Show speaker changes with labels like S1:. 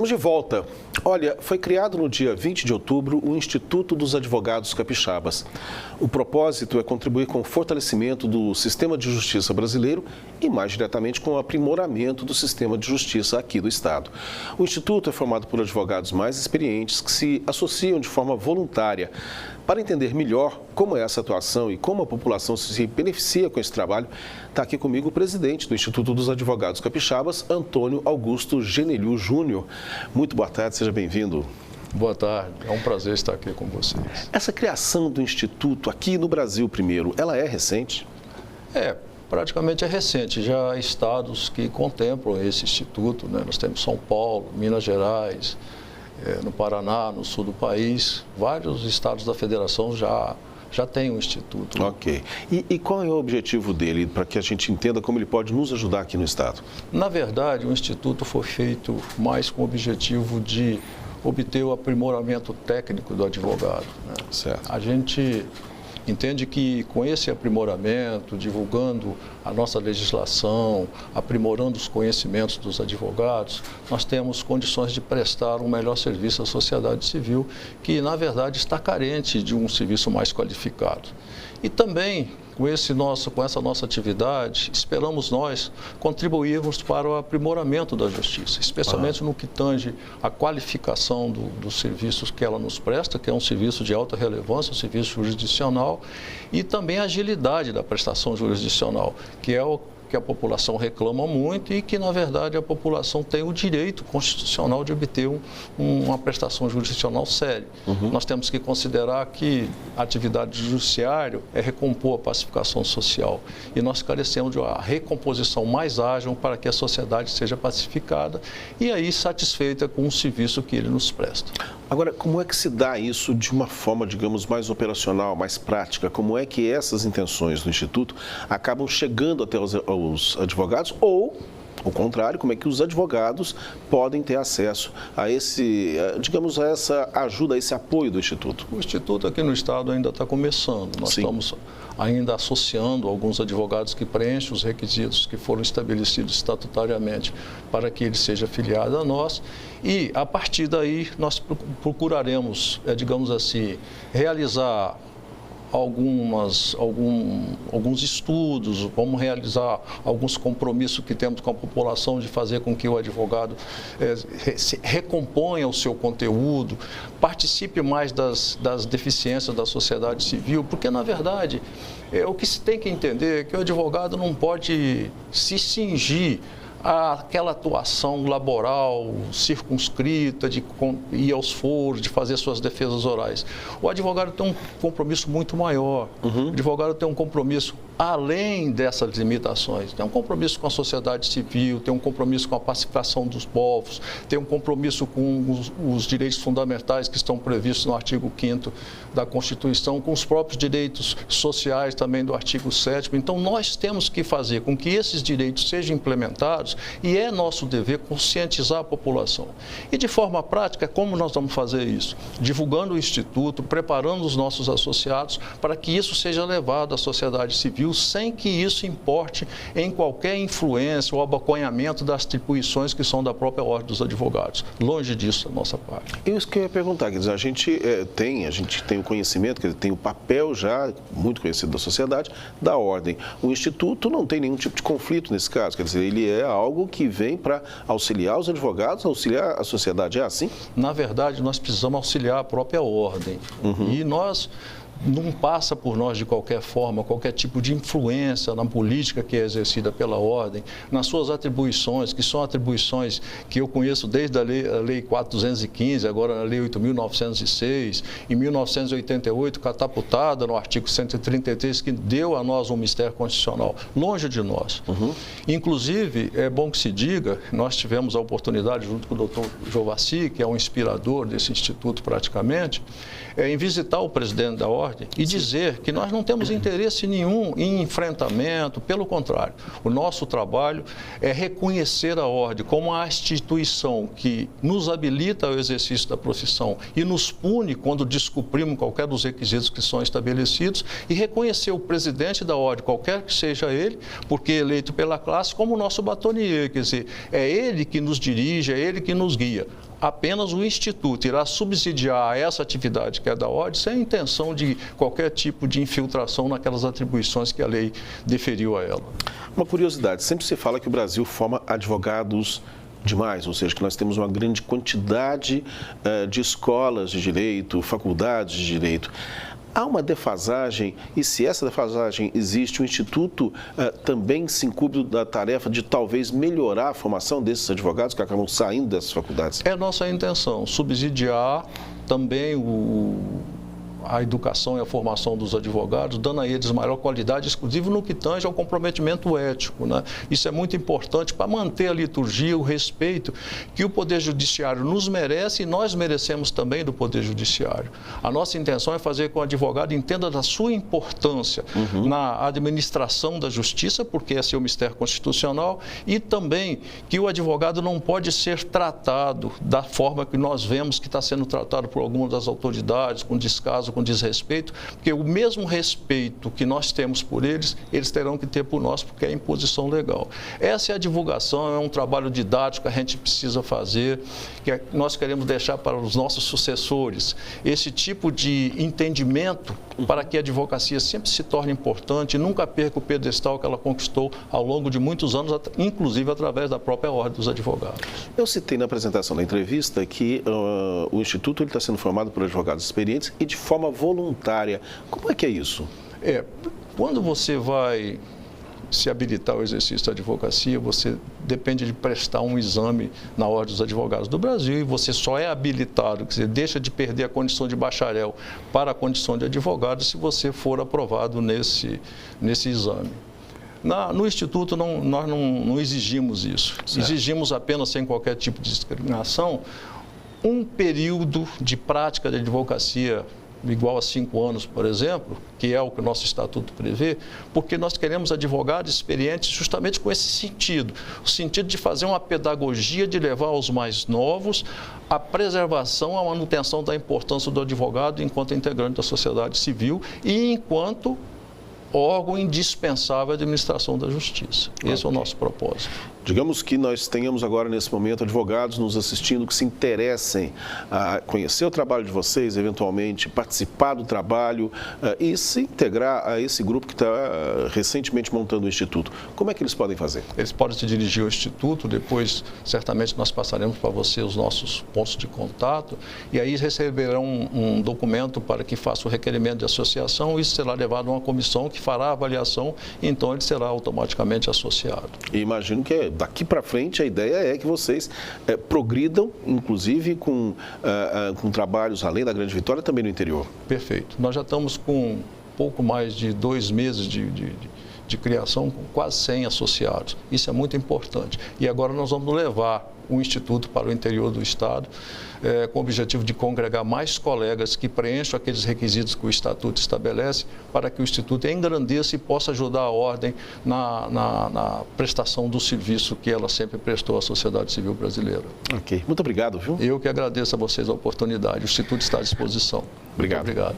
S1: Estamos de volta. Olha, foi criado no dia 20 de outubro o Instituto dos Advogados Capixabas. O propósito é contribuir com o fortalecimento do sistema de justiça brasileiro e, mais diretamente, com o aprimoramento do sistema de justiça aqui do Estado. O Instituto é formado por advogados mais experientes que se associam de forma voluntária. Para entender melhor como é essa atuação e como a população se beneficia com esse trabalho, está aqui comigo o presidente do Instituto dos Advogados Capixabas, Antônio Augusto Genelhu Júnior. Muito boa tarde, seja bem-vindo.
S2: Boa tarde, é um prazer estar aqui com vocês.
S1: Essa criação do Instituto aqui no Brasil primeiro, ela é recente?
S2: Praticamente é recente. Já há estados que contemplam esse instituto, né? Nós temos São Paulo, Minas Gerais, no Paraná, no sul do país. Vários estados da federação já têm um instituto.
S1: Ok. E qual é o objetivo dele, para que a gente entenda como ele pode nos ajudar aqui no estado?
S2: Na verdade, o instituto foi feito mais com o objetivo de obter o aprimoramento técnico do advogado, né?
S1: Certo.
S2: A gente entende que com esse aprimoramento, divulgando a nossa legislação, aprimorando os conhecimentos dos advogados, nós temos condições de prestar um melhor serviço à sociedade civil, que na verdade está carente de um serviço mais qualificado. E também, com essa nossa atividade, esperamos nós contribuirmos para o aprimoramento da justiça, especialmente no que tange a qualificação dos serviços que ela nos presta, que é um serviço de alta relevância, um serviço jurisdicional, e também a agilidade da prestação jurisdicional, que é o que a população reclama muito e que, na verdade, a população tem o direito constitucional de obter uma prestação jurisdicional séria. Nós temos que considerar que a atividade do judiciário é recompor a pacificação social e nós carecemos de uma recomposição mais ágil para que a sociedade seja pacificada e aí satisfeita com o serviço que ele nos presta.
S1: Agora, como é que se dá isso de uma forma, digamos, mais operacional, mais prática? Como é que essas intenções do Instituto acabam chegando até os advogados ou, ao contrário, como é que os advogados podem ter acesso a digamos, a essa ajuda, a esse apoio do Instituto?
S2: O Instituto aqui no Estado ainda está começando. Nós estamos ainda associando alguns advogados que preenchem os requisitos que foram estabelecidos estatutariamente para que ele seja afiliado a nós e, a partir daí, nós procuraremos, digamos assim, realizar alguns estudos, vamos realizar alguns compromissos que temos com a população de fazer com que o advogado recomponha o seu conteúdo, participe mais das deficiências da sociedade civil, porque, na verdade, o que se tem que entender é que o advogado não pode se cingir àquela atuação laboral circunscrita de ir aos foros, de fazer suas defesas orais. O advogado tem um compromisso muito maior. O advogado tem um compromisso além dessas limitações. Tem um compromisso com a sociedade civil, tem um compromisso com a pacificação dos povos, tem um compromisso com os direitos fundamentais que estão previstos no artigo 5º da Constituição, com os próprios direitos sociais também do artigo 7º. Então, nós temos que fazer com que esses direitos sejam implementados e é nosso dever conscientizar a população. E, de forma prática, como nós vamos fazer isso? Divulgando o Instituto, preparando os nossos associados para que isso seja levado à sociedade civil sem que isso importe em qualquer influência ou abocanhamento das atribuições que são da própria Ordem dos Advogados. Longe disso, da nossa parte.
S1: Isso que eu ia perguntar, quer dizer, a gente tem o conhecimento, quer dizer, tem o papel já muito conhecido da sociedade, da Ordem. O Instituto não tem nenhum tipo de conflito nesse caso, quer dizer, ele é algo que vem para auxiliar os advogados, auxiliar a sociedade, é assim?
S2: Na verdade, nós precisamos auxiliar a própria Ordem. E nós não passa por nós de qualquer forma, qualquer tipo de influência na política que é exercida pela Ordem, nas suas atribuições, que são atribuições que eu conheço desde a Lei 4.215, agora a Lei 8.906, em 1988, catapultada no artigo 133, que deu a nós um mistério constitucional, longe de nós. Inclusive, é bom que se diga, nós tivemos a oportunidade, junto com o doutor Jovassi, que é um inspirador desse instituto praticamente, em visitar o presidente da Ordem e dizer que nós não temos interesse nenhum em enfrentamento, pelo contrário. O nosso trabalho é reconhecer a Ordem como a instituição que nos habilita ao exercício da profissão e nos pune quando descumprimos qualquer dos requisitos que são estabelecidos e reconhecer o presidente da Ordem, qualquer que seja ele, porque eleito pela classe, como o nosso batonier, quer dizer, é ele que nos dirige, é ele que nos guia. apenas o Instituto irá subsidiar essa atividade que é da ordem sem intenção de qualquer tipo de infiltração naquelas atribuições que a lei deferiu a ela.
S1: Uma curiosidade, sempre se fala que o Brasil forma advogados demais, ou seja, que nós temos uma grande quantidade de escolas de direito, faculdades de direito. Há uma defasagem e, se essa defasagem existe, o Instituto também se incumbe da tarefa de talvez melhorar a formação desses advogados que acabam saindo dessas faculdades?
S2: É nossa intenção, subsidiar também a educação e a formação dos advogados, dando a eles maior qualidade, exclusivo no que tange ao comprometimento ético, né? Isso é muito importante para manter a liturgia, o respeito que o Poder Judiciário nos merece e nós merecemos também do Poder Judiciário. A nossa intenção é fazer com que o advogado entenda da sua importância na administração da justiça, porque esse é o mistério constitucional, e também que o advogado não pode ser tratado da forma que nós vemos que está sendo tratado por algumas das autoridades, com descaso, com desrespeito, porque o mesmo respeito que nós temos por eles, eles terão que ter por nós, porque é imposição legal. Essa é a divulgação, é um trabalho didático que a gente precisa fazer, que nós queremos deixar para os nossos sucessores esse tipo de entendimento para que a advocacia sempre se torne importante e nunca perca o pedestal que ela conquistou ao longo de muitos anos, inclusive através da própria Ordem dos Advogados.
S1: Eu citei na apresentação da entrevista que o Instituto está sendo formado por advogados experientes e de forma voluntária. Como é que é isso?
S2: Quando você vai se habilitar ao exercício da advocacia, você depende de prestar um exame na Ordem dos Advogados do Brasil e você só é habilitado, quer dizer, deixa de perder a condição de bacharel para a condição de advogado se você for aprovado nesse exame. No Instituto, nós não exigimos isso. Certo. Exigimos apenas, sem qualquer tipo de discriminação, um período de prática de advocacia igual a 5 anos, por exemplo, que é o que o nosso estatuto prevê, porque nós queremos advogados experientes justamente com esse sentido, o sentido de fazer uma pedagogia, de levar aos mais novos a preservação, a manutenção da importância do advogado enquanto integrante da sociedade civil e enquanto órgão indispensável à administração da justiça. Esse é o nosso propósito.
S1: Digamos que nós tenhamos agora, nesse momento, advogados nos assistindo que se interessem a conhecer o trabalho de vocês, eventualmente participar do trabalho e se integrar a esse grupo que está recentemente montando o Instituto. Como é que eles podem fazer?
S2: Eles podem se dirigir ao Instituto, depois certamente nós passaremos para você os nossos pontos de contato e aí receberão um documento para que faça o requerimento de associação e isso será levado a uma comissão que fará a avaliação e então ele será automaticamente associado.
S1: E imagino que daqui para frente a ideia é que vocês progridam, inclusive com trabalhos além da Grande Vitória, também no interior.
S2: Perfeito. Nós já estamos com pouco mais de 2 meses de criação, com quase 100 associados. Isso é muito importante. E agora nós vamos levar o Instituto para o interior do Estado, com o objetivo de congregar mais colegas que preencham aqueles requisitos que o Estatuto estabelece, para que o Instituto engrandeça e possa ajudar a Ordem na prestação do serviço que ela sempre prestou à sociedade civil brasileira.
S1: Ok. Muito obrigado, viu?
S2: Eu que agradeço a vocês a oportunidade. O Instituto está à disposição.
S1: Obrigado.
S2: Muito obrigado.